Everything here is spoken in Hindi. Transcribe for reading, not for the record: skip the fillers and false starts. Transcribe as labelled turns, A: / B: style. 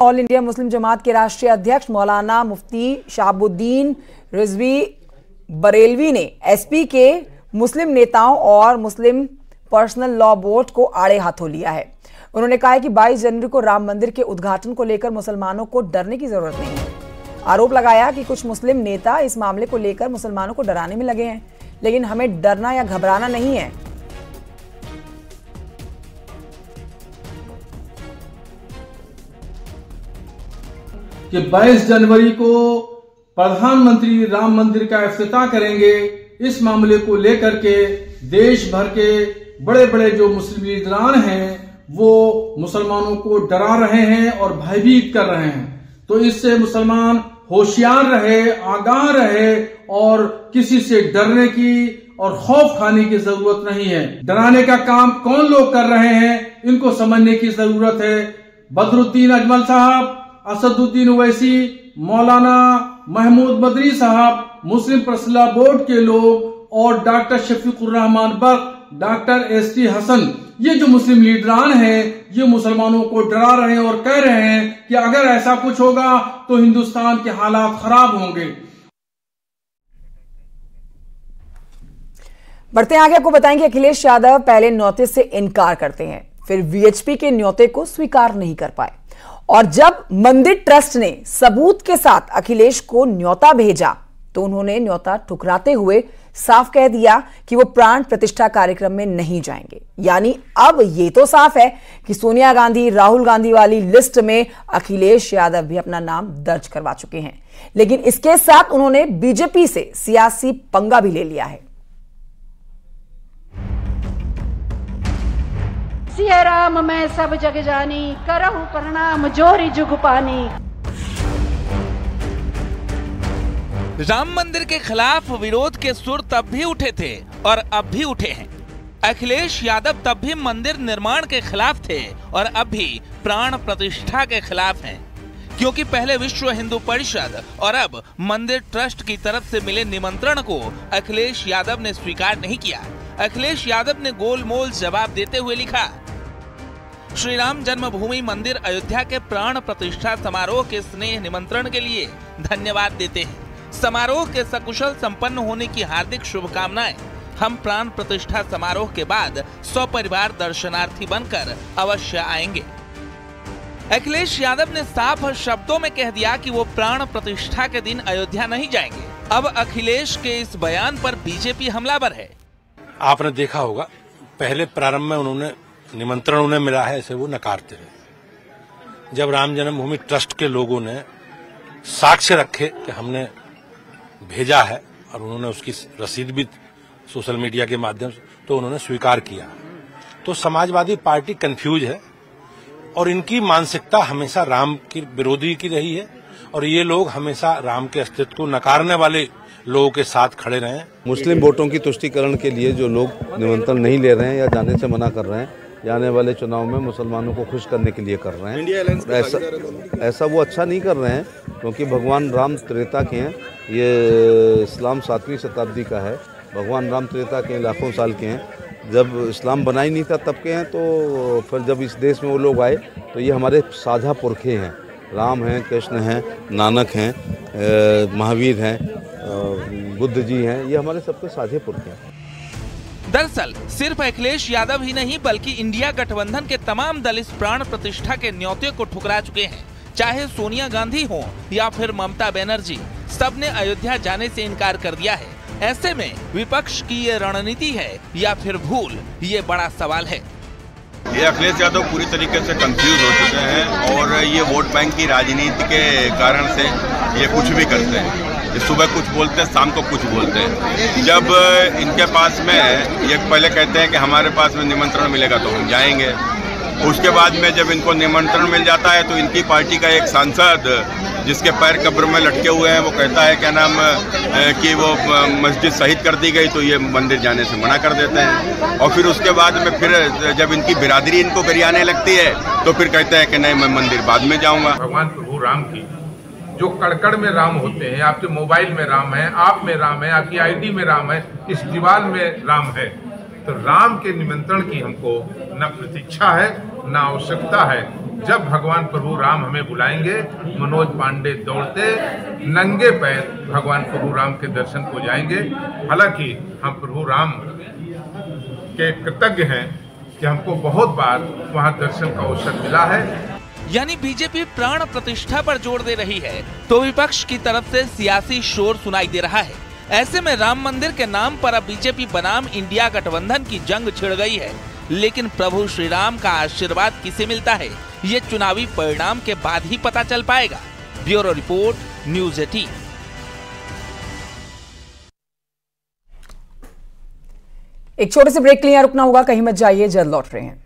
A: ऑल इंडिया मुस्लिम जमात के राष्ट्रीय अध्यक्ष मौलाना मुफ्ती शहाबुद्दीन रिजवी बरेलवी ने एसपी के मुस्लिम नेताओं और मुस्लिम पर्सनल लॉ बोर्ड को आड़े हाथों लिया है। उन्होंने कहा है कि 22 जनवरी को राम मंदिर के उद्घाटन को लेकर मुसलमानों को डरने की जरूरत नहीं है। आरोप लगाया कि कुछ मुस्लिम नेता इस मामले को लेकर मुसलमानों को डराने में लगे हैं, लेकिन हमें डरना या घबराना नहीं है।
B: कि 22 जनवरी को प्रधानमंत्री राम मंदिर का इफ्तिताह करेंगे। इस मामले को लेकर के देश भर के बड़े बड़े जो मुस्लिम लीडरान हैं वो मुसलमानों को डरा रहे हैं और भयभीत कर रहे हैं। तो इससे मुसलमान होशियार रहे, आगाह रहे और किसी से डरने की और खौफ खाने की जरूरत नहीं है। डराने का काम कौन लोग कर रहे हैं इनको समझने की जरूरत है। बदरुद्दीन अजमल साहब, असदुद्दीन ओवैसी, मौलाना महमूद बदरी साहब, मुस्लिम पर्सनल लॉ बोर्ड के लोग और डॉक्टर शफीकुर रहमान बख्श, डॉक्टर एसटी हसन, ये जो मुस्लिम लीडरान हैं ये मुसलमानों को डरा रहे हैं और कह रहे हैं कि अगर ऐसा कुछ होगा तो हिंदुस्तान के हालात खराब होंगे।
A: बढ़ते हैं आगे, आपको बताएंगे अखिलेश यादव पहले न्योते से इनकार करते हैं, फिर वीएचपी के न्योते को स्वीकार नहीं कर पाए और जब मंदिर ट्रस्ट ने सबूत के साथ अखिलेश को न्योता भेजा तो उन्होंने न्योता ठुकराते हुए साफ कह दिया कि वो प्राण प्रतिष्ठा कार्यक्रम में नहीं जाएंगे। यानी अब ये तो साफ है कि सोनिया गांधी, राहुल गांधी वाली लिस्ट में अखिलेश यादव भी अपना नाम दर्ज करवा चुके हैं, लेकिन इसके साथ उन्होंने बीजेपी से सियासी पंगा भी ले लिया है।
C: सिया राम मैं सब जग जानी, करहु प्रणाम जोरी जुग पानी।
D: राम मंदिर के खिलाफ विरोध के सुर तब भी उठे थे और अब भी उठे हैं। अखिलेश यादव तब भी मंदिर निर्माण के खिलाफ थे और अब भी प्राण प्रतिष्ठा के खिलाफ हैं, क्योंकि पहले विश्व हिंदू परिषद और अब मंदिर ट्रस्ट की तरफ से मिले निमंत्रण को अखिलेश यादव ने स्वीकार नहीं किया। अखिलेश यादव ने गोलमोल जवाब देते हुए लिखा, श्री राम जन्मभूमि मंदिर अयोध्या के प्राण प्रतिष्ठा समारोह के स्नेह निमंत्रण के लिए धन्यवाद देते हैं। समारोह के सकुशल संपन्न होने की हार्दिक शुभकामनाएं। हम प्राण प्रतिष्ठा समारोह के बाद सपरिवार दर्शनार्थी बनकर अवश्य आएंगे। अखिलेश यादव ने साफ शब्दों में कह दिया कि वो प्राण प्रतिष्ठा के दिन अयोध्या नहीं जाएंगे। अब अखिलेश के इस बयान पर बीजेपी हमलावर है।
E: आपने देखा होगा पहले प्रारंभ में उन्होंने निमंत्रण उन्हें मिला है, ऐसे वो नकारते रहे। जब राम जन्मभूमि ट्रस्ट के लोगों ने साक्ष्य रखे कि हमने भेजा है और उन्होंने उसकी रसीद भी सोशल मीडिया के माध्यम से, तो उन्होंने स्वीकार किया। तो समाजवादी पार्टी कंफ्यूज है और इनकी मानसिकता हमेशा राम की विरोधी की रही है और ये लोग हमेशा राम के अस्तित्व को नकारने वाले लोगों के साथ खड़े रहे।
F: मुस्लिम वोटों की तुष्टीकरण के लिए जो लोग निमंत्रण नहीं ले रहे हैं या जाने से मना कर रहे हैं, आने वाले चुनाव में मुसलमानों को खुश करने के लिए कर रहे हैं। ऐसा वो अच्छा नहीं कर रहे हैं, क्योंकि भगवान राम त्रेता के हैं। ये इस्लाम 7वीं शताब्दी का है। भगवान राम त्रेता के लाखों साल के हैं। जब इस्लाम बना ही नहीं था तब के हैं, तो फिर जब इस देश में वो लोग आए तो ये हमारे साझा पुरखे हैं। राम हैं, कृष्ण हैं, नानक हैं, महावीर हैं, बुद्ध जी हैं, ये हमारे सबके साझे पुरखे हैं।
D: दरअसल सिर्फ अखिलेश यादव ही नहीं बल्कि इंडिया गठबंधन के तमाम दल इस प्राण प्रतिष्ठा के न्योते को ठुकरा चुके हैं। चाहे सोनिया गांधी हो या फिर ममता बनर्जी, सबने अयोध्या जाने से इनकार कर दिया है। ऐसे में विपक्ष की ये रणनीति है या फिर भूल, ये बड़ा सवाल है।
G: ये अखिलेश यादव पूरी तरीके से कंफ्यूज हो चुके हैं और ये वोट बैंक की राजनीति के कारण से ये कुछ भी करते हैं। सुबह कुछ बोलते हैं, शाम को कुछ बोलते हैं। जब इनके पास में ये पहले कहते हैं कि हमारे पास में निमंत्रण मिलेगा तो हम जाएंगे, उसके बाद में जब इनको निमंत्रण मिल जाता है तो इनकी पार्टी का एक सांसद जिसके पैर कब्र में लटके हुए हैं वो कहता है क्या नाम कि वो मस्जिद शहीद कर दी गई, तो ये मंदिर जाने से मना कर देते हैं। और फिर उसके बाद में फिर जब इनकी बिरादरी इनको गरियाने लगती है तो फिर कहते हैं कि नहीं मैं मंदिर बाद में जाऊंगा।
H: भगवान प्रभु राम की जो कड़कड़ में राम होते हैं, आपके मोबाइल में राम है, आप में राम है, आपकी आईडी में राम है, इस दीवार में राम है, तो राम के निमंत्रण की हमको न प्रतीक्षा है न आवश्यकता है। जब भगवान प्रभु राम हमें बुलाएंगे, मनोज पांडे दौड़ते नंगे पैर भगवान प्रभु राम के दर्शन को जाएंगे। हालांकि हम प्रभु राम के कृतज्ञ हैं कि हमको बहुत बार वहां दर्शन का अवसर मिला है।
D: यानी बीजेपी प्राण प्रतिष्ठा पर जोर दे रही है तो विपक्ष की तरफ से सियासी शोर सुनाई दे रहा है। ऐसे में राम मंदिर के नाम पर अब बीजेपी बनाम इंडिया गठबंधन की जंग छिड़ गई है। लेकिन प्रभु श्री राम का आशीर्वाद किसे मिलता है, ये चुनावी परिणाम के बाद ही पता चल पाएगा। Bureau report, news 18।
A: एक छोटे से ब्रेक के लिए रुकना होगा, कहीं मत जाइए, जल्द लौट रहे हैं।